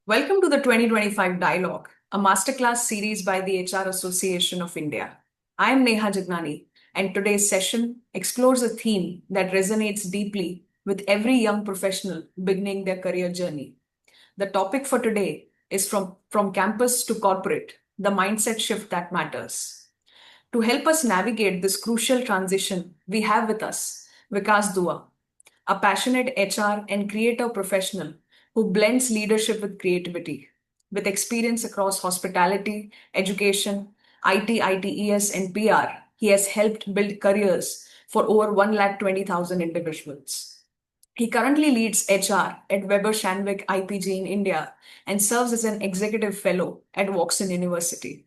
Welcome to the 2025 Dialogue, a masterclass series by the HR Association of India. I am Neha Jagnani, and today's session explores a theme that resonates deeply with every young professional beginning their career journey. The topic for today is from campus to corporate, the mindset shift that matters. To help us navigate this crucial transition, we have with us Vikas Dua, a passionate HR and creative professional who blends leadership with creativity. With experience across hospitality, education, IT, ITES, and PR, he has helped build careers for over 120,000 individuals. He currently leads HR at Weber Shandwick IPG in India and serves as an executive fellow at Woxsen University.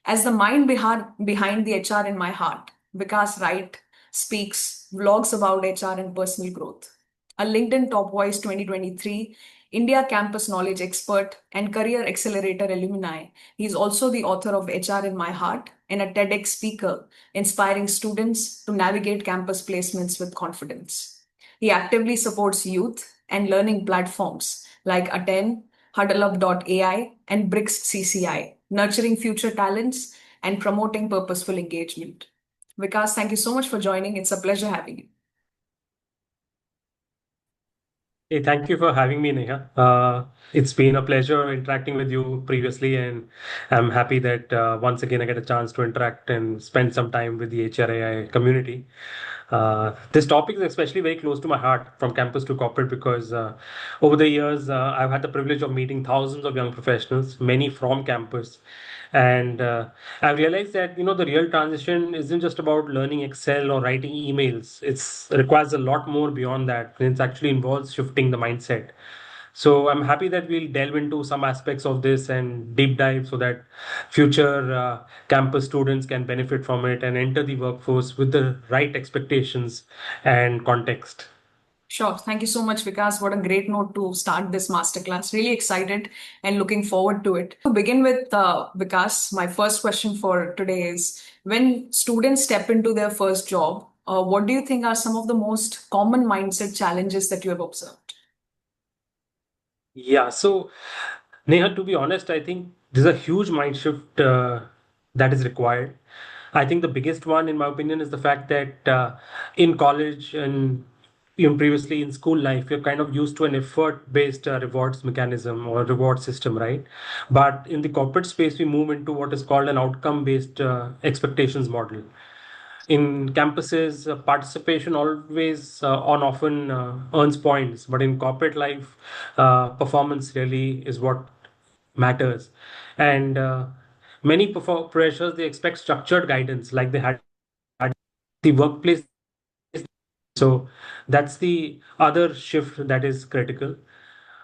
As the mind behind the HR in my heart, Vikas Wright speaks vlogs about HR and personal growth. A LinkedIn Top Voice 2023, India Campus Knowledge Expert, and Career Accelerator alumni, he is also the author of HR in My Heart and a TEDx speaker, inspiring students to navigate campus placements with confidence. He actively supports youth and learning platforms like Attayn, HuddleUp.ai, and BRICS CCI, nurturing future talents and promoting purposeful engagement. Vikas, thank you so much for joining. It's a pleasure having you. Hey, thank you for having me, Neha. It's been a pleasure interacting with you previously, and I'm happy that once again I get a chance to interact and spend some time with the HRAI community. This topic is especially very close to my heart from campus to corporate because over the years I've had the privilege of meeting thousands of young professionals, many from campus, and I've realized that the real transition isn't just about learning Excel or writing emails. It requires a lot more beyond that. It actually involves shifting the mindset. So I'm happy that we'll delve into some aspects of this and deep dive so that future campus students can benefit from it and enter the workforce with the right expectations and context. Sure. Thank you so much, Vikas. What a great note to start this masterclass. Really excited and looking forward to it. To begin with, Vikas, my first question for today is when students step into their first job, what do you think are some of the most common mindset challenges that you have observed? Yeah, so Neha, to be honest, I think there's a huge mind shift that is required. I think the biggest one, in my opinion, is the fact that in college and even previously in school life, you're kind of used to an effort-based rewards mechanism or reward system, right? But in the corporate space, we move into what is called an outcome-based expectations model. In campuses, participation always on often earns points, but in corporate life, performance really is what matters. And many pressures they expect structured guidance, like they had the workplace. So that's the other shift that is critical.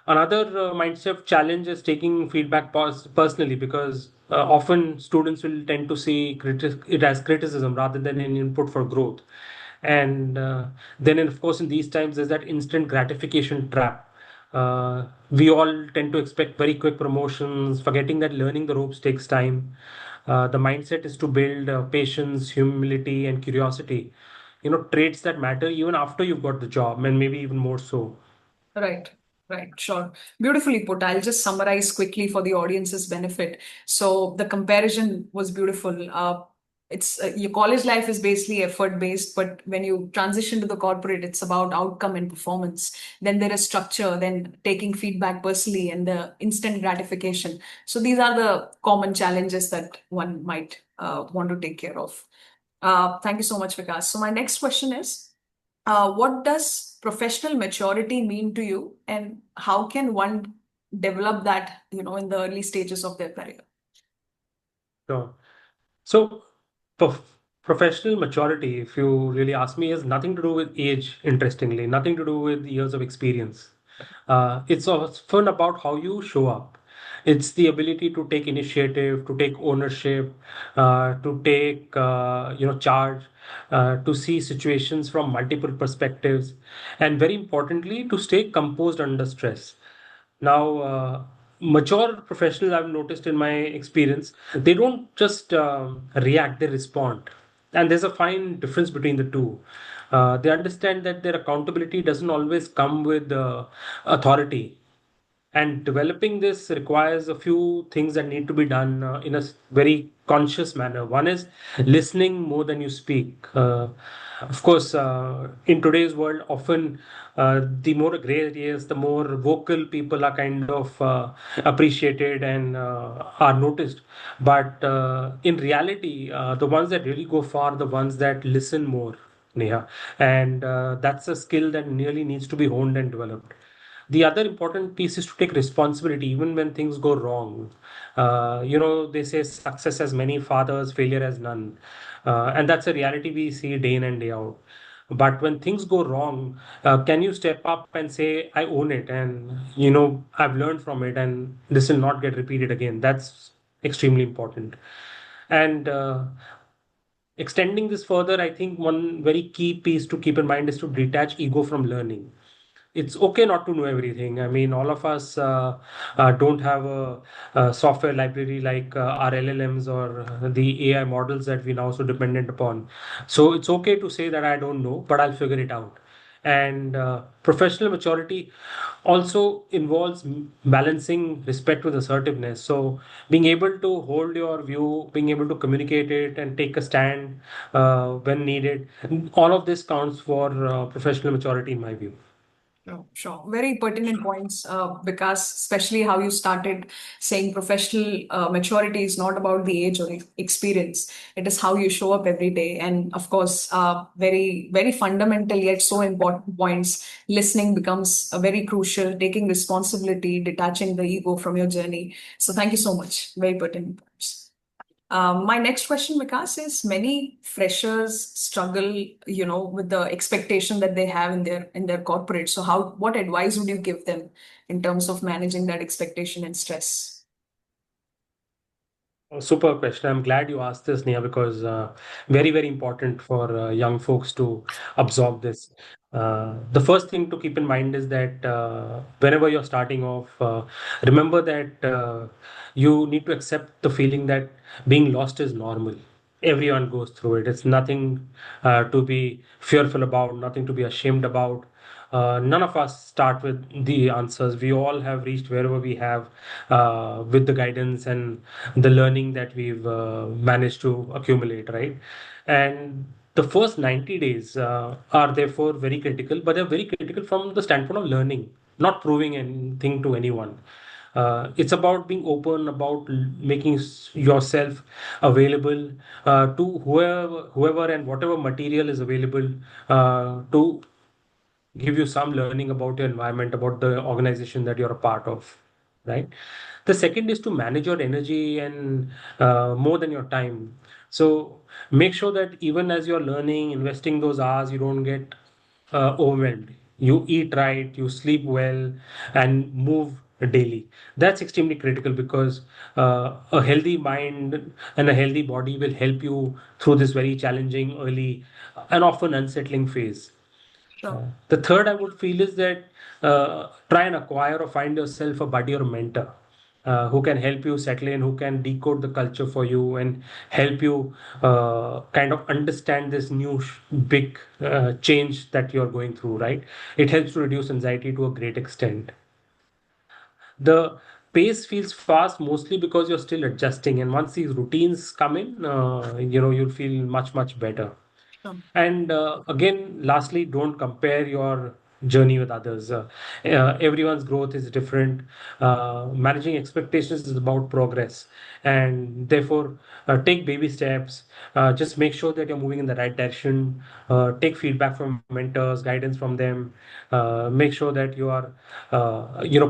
Another mindset challenge is taking feedback personally because often students will tend to see it as criticism rather than an input for growth. And then, of course, in these times, there's that instant gratification trap. We all tend to expect very quick promotions, forgetting that learning the ropes takes time. The mindset is to build patience, humility, and curiosity. Traits that matter even after you've got the job, and maybe even more so. Right, right, sure. Beautifully put. I'll just summarize quickly for the audience's benefit. So the comparison was beautiful. It's your college life is basically effort based, but when you transition to the corporate, it's about outcome and performance. Then there is structure, then taking feedback personally, and the instant gratification. So these are the common challenges that one might want to take care of. Thank you so much, Vikas. So my next question is. What does professional maturity mean to you, and how can one develop that, in the early stages of their career? Sure. So, professional maturity, if you really ask me, has nothing to do with age, interestingly, nothing to do with years of experience. It's often about how you show up. It's the ability to take initiative, to take ownership, to take charge, to see situations from multiple perspectives, and very importantly, to stay composed under stress. Now, mature professionals I've noticed in my experience, they don't just react, they respond. And there's a fine difference between the two. They understand that their accountability doesn't always come with authority. And developing this requires a few things that need to be done in a very conscious manner. One is listening more than you speak. Of course, in today's world, often the more gray areas, the more vocal people are kind of appreciated and are noticed. But in reality, the ones that really go far are the ones that listen more, Neha. And that's a skill that nearly needs to be honed and developed. The other important piece is to take responsibility even when things go wrong. They say success has many fathers, failure has none. And that's a reality we see day in and day out. But when things go wrong, can you step up and say, I own it, and I've learned from it, and this will not get repeated again? That's extremely important. And extending this further, I think one very key piece to keep in mind is to detach ego from learning. It's okay not to know everything. I mean, all of us don't have a software library like our LLMs or the AI models that we now so dependent upon. So it's okay to say that I don't know, but I'll figure it out. And professional maturity also involves balancing respect with assertiveness. So being able to hold your view, being able to communicate it, and take a stand when needed, all of this counts for professional maturity, in my view. Sure, sure. Very pertinent points, because especially how you started saying professional maturity is not about the age or experience. It is how you show up every day. And of course, very, very fundamental yet so important points. Listening becomes very crucial, taking responsibility, detaching the ego from your journey. So thank you so much. Very pertinent points. My next question, Vikas, is many freshers struggle, with the expectation that they have in their corporate. So what advice would you give them in terms of managing that expectation and stress? Super question. I'm glad you asked this, Nia, because very, very important for young folks to absorb this. The first thing to keep in mind is that whenever you're starting off, remember that you need to accept the feeling that being lost is normal. Everyone goes through it. It's nothing to be fearful about, nothing to be ashamed about. None of us start with the answers. We all have reached wherever we have with the guidance and the learning that we've managed to accumulate, right? And the first 90 days are therefore very critical, but they're very critical from the standpoint of learning, not proving anything to anyone. It's about being open, about making yourself available to whoever and whatever material is available to give you some learning about your environment, about the organization that you're a part of, right? The second is to manage your energy and more than your time. So make sure that even as you're learning, investing those hours, you don't get overwhelmed. You eat right, you sleep well, and move daily. That's extremely critical because a healthy mind and a healthy body will help you through this very challenging, early, and often unsettling phase. Sure. The third I would feel is that try and acquire or find yourself a buddy or mentor who can help you settle in, who can decode the culture for you and help you kind of understand this new big change that you're going through, right? It helps to reduce anxiety to a great extent. The pace feels fast mostly because you're still adjusting, and once these routines come in, you'll feel much, much better. Sure. And again, lastly, don't compare your journey with others. Everyone's growth is different. Managing expectations is about progress, and therefore, take baby steps. Just make sure that you're moving in the right direction. Take feedback from mentors, guidance from them. Make sure that you are,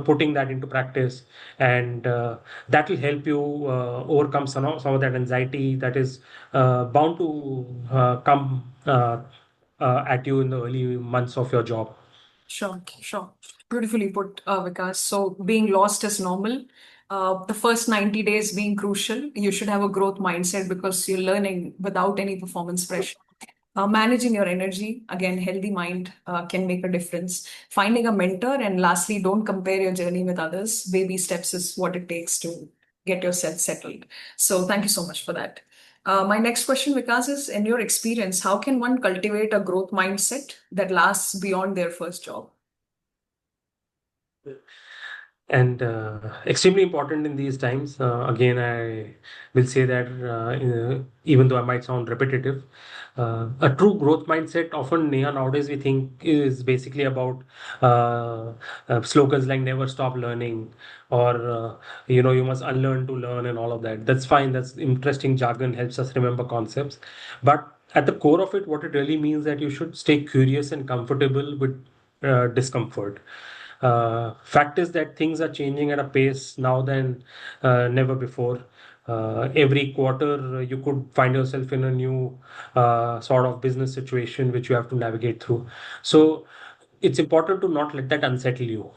putting that into practice, and that will help you overcome some of that anxiety that is bound to come at you in the early months of your job. Sure, sure. Beautifully put, Vikas. So being lost is normal. The first 90 days being crucial. You should have a growth mindset because you're learning without any performance pressure. Managing your energy, again, healthy mind can make a difference. Finding a mentor, and lastly, don't compare your journey with others. Baby steps is what it takes to get yourself settled. So thank you so much for that. My next question, Vikas, is in your experience, how can one cultivate a growth mindset that lasts beyond their first job? and extremely important in these times. Again, I will say that even though I might sound repetitive, a true growth mindset often, Neha, nowadays we think is basically about uh, slogans like "never stop learning" or you must unlearn to learn and all of that. That's fine. That's interesting jargon, helps us remember concepts, but at the core of it, what it really means that you should stay curious and comfortable with discomfort. Fact is that things are changing at a pace now than never before. Every quarter, you could find yourself in a new sort of business situation which you have to navigate through. So it's important to not let that unsettle you.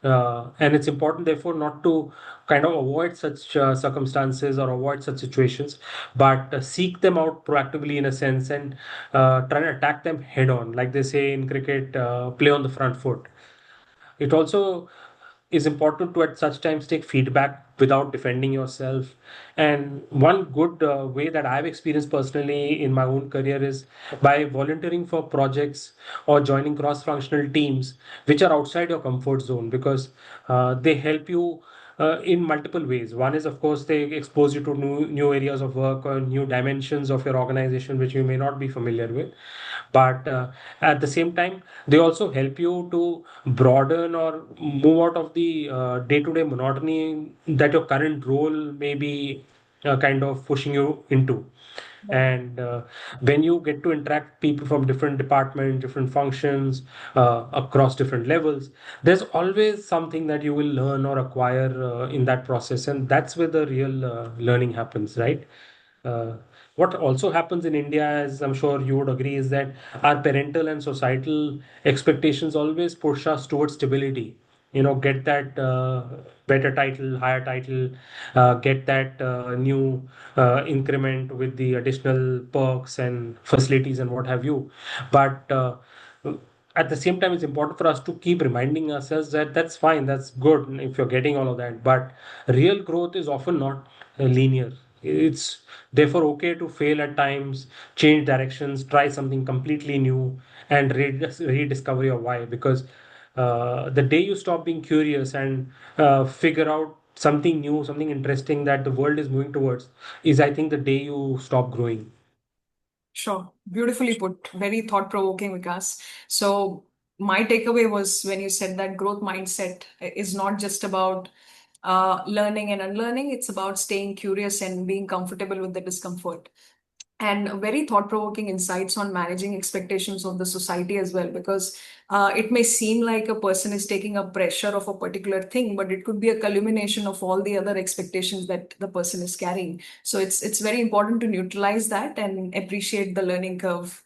And it's important, therefore, not to kind of avoid such circumstances or avoid such situations, but seek them out proactively in a sense and try and attack them head on. Like they say in cricket, play on the front foot. It also is important to at such times take feedback without defending yourself. And one good way that I've experienced personally in my own career is by volunteering for projects or joining cross-functional teams which are outside your comfort zone, because they help you in multiple ways. One is, of course, they expose you to new areas of work or new dimensions of your organization which you may not be familiar with. But at the same time, they also help you to broaden or move out of the day-to-day monotony that your current role may be kind of pushing you into. And when you get to interact people from different departments, different functions, across different levels, there's always something that you will learn or acquire in that process, and that's where the real learning happens, right? uh, what also happens in India, as I'm sure you would agree, is that our parental and societal expectations always push us towards stability. Get that better title, higher title, get that new increment with the additional perks and facilities and what have you. But at the same time, it's important for us to keep reminding ourselves that that's fine, that's good if you're getting all of that. But real growth is often not linear. It's therefore okay to fail at times, change directions, try something completely new, and rediscover your why. Because the day you stop being curious and figure out something new, something interesting that the world is moving towards, is, I think, the day you stop growing. Sure. Beautifully put. Very thought-provoking, Vikas. So my takeaway was when you said that growth mindset is not just about learning and unlearning, it's about staying curious and being comfortable with the discomfort. And very thought-provoking insights on managing expectations of the society as well, because it may seem like a person is taking up pressure of a particular thing, but it could be a culmination of all the other expectations that the person is carrying. So it's very important to neutralize that and appreciate the learning curve,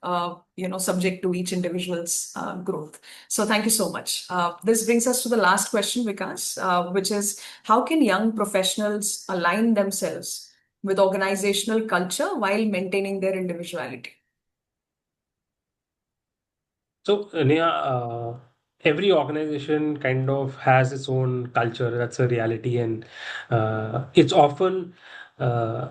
subject to each individual's growth. So thank you so much. This brings us to the last question, Vikas, which is how can young professionals align themselves with organizational culture while maintaining their individuality? So, Neha, every organization kind of has its own culture. That's a reality, and it's often uh,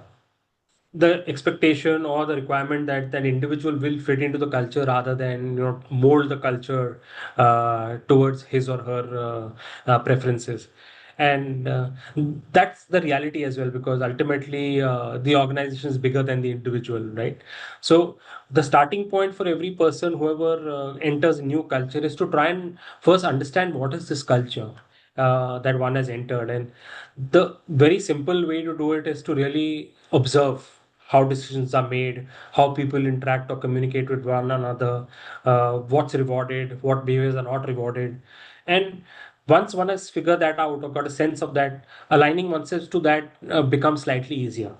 the expectation or the requirement that that individual will fit into the culture rather than mold the culture towards his or her preferences. And that's the reality as well, because ultimately the organization is bigger than the individual, right? So the starting point for every person, whoever enters a new culture, is to try and first understand what is this culture that one has entered. And the very simple way to do it is to really observe how decisions are made, how people interact or communicate with one another, what's rewarded, what behaviors are not rewarded. And once one has figured that out or got a sense of that, aligning oneself to that becomes slightly easier.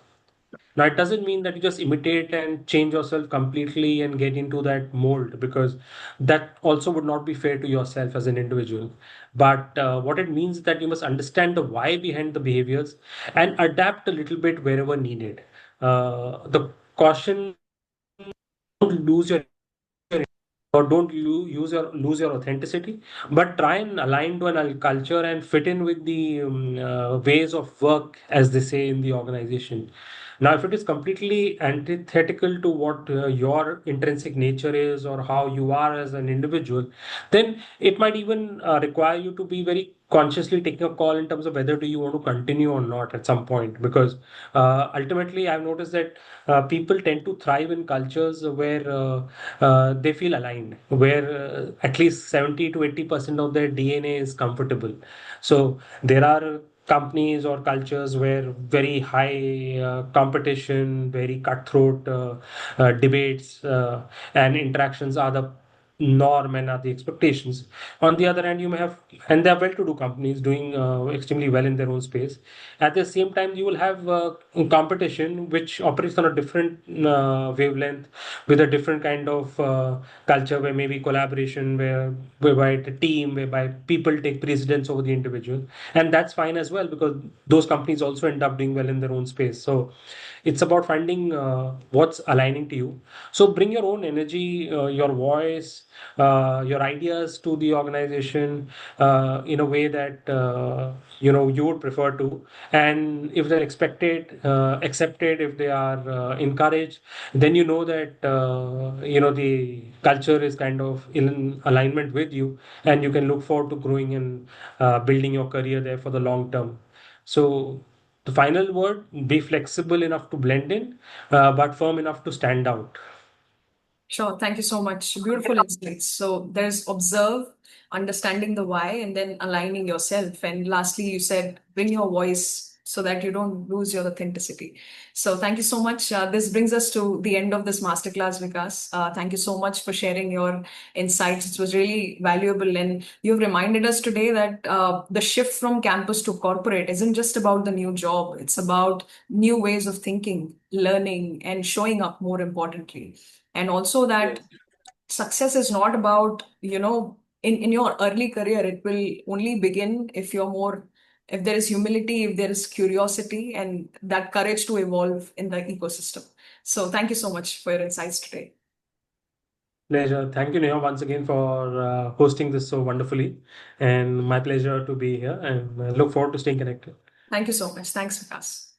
Now, it doesn't mean that you just imitate and change yourself completely and get into that mold, because that also would not be fair to yourself as an individual. But what it means is that you must understand the why behind the behaviors and adapt a little bit wherever needed. The caution: don't lose your or don't lose your authenticity, but try and align to an culture and fit in with the ways of work, as they say in the organization. Now, if it is completely antithetical to what your intrinsic nature is or how you are as an individual, then it might even require you to be very consciously taking a call in terms of whether do you want to continue or not at some point. Because ultimately, I've noticed that people tend to thrive in cultures where they feel aligned, where at least 70 to 80% of their DNA is comfortable. So there are companies or cultures where very high competition, very cutthroat debates and interactions are the norm and are the expectations. On the other hand, you may have, and they are well-to-do companies doing extremely well in their own space. At the same time, you will have competition which operates on a different wavelength with a different kind of culture, where maybe collaboration, whereby the team, whereby people take precedence over the individual, and that's fine as well because those companies also end up doing well in their own space. So it's about finding what's aligning to you. So bring your own energy, your voice, your ideas to the organization in a way that you would prefer to. And if they're expected, accepted, if they are encouraged, then you know that the culture is kind of in alignment with you, and you can look forward to growing and building your career there for the long term. So the final word: be flexible enough to blend in, but firm enough to stand out. Sure. Thank you so much. Beautiful insights. So there's observe, understanding the why, and then aligning yourself. And lastly, you said bring your voice so that you don't lose your authenticity. So thank you so much. This brings us to the end of this masterclass, Vikas. Thank you so much for sharing your insights. It was really valuable. And you've reminded us today that the shift from campus to corporate isn't just about the new job, it's about new ways of thinking, learning, and showing up, more importantly. And also that Yes. success is not about, in your early career, it will only begin if you're more, if there is humility, if there is curiosity, and that courage to evolve in the ecosystem. So thank you so much for your insights today. Pleasure. Thank you, Neha, once again for hosting this so wonderfully. And my pleasure to be here, and look forward to staying connected. Thank you so much. Thanks, Vikas.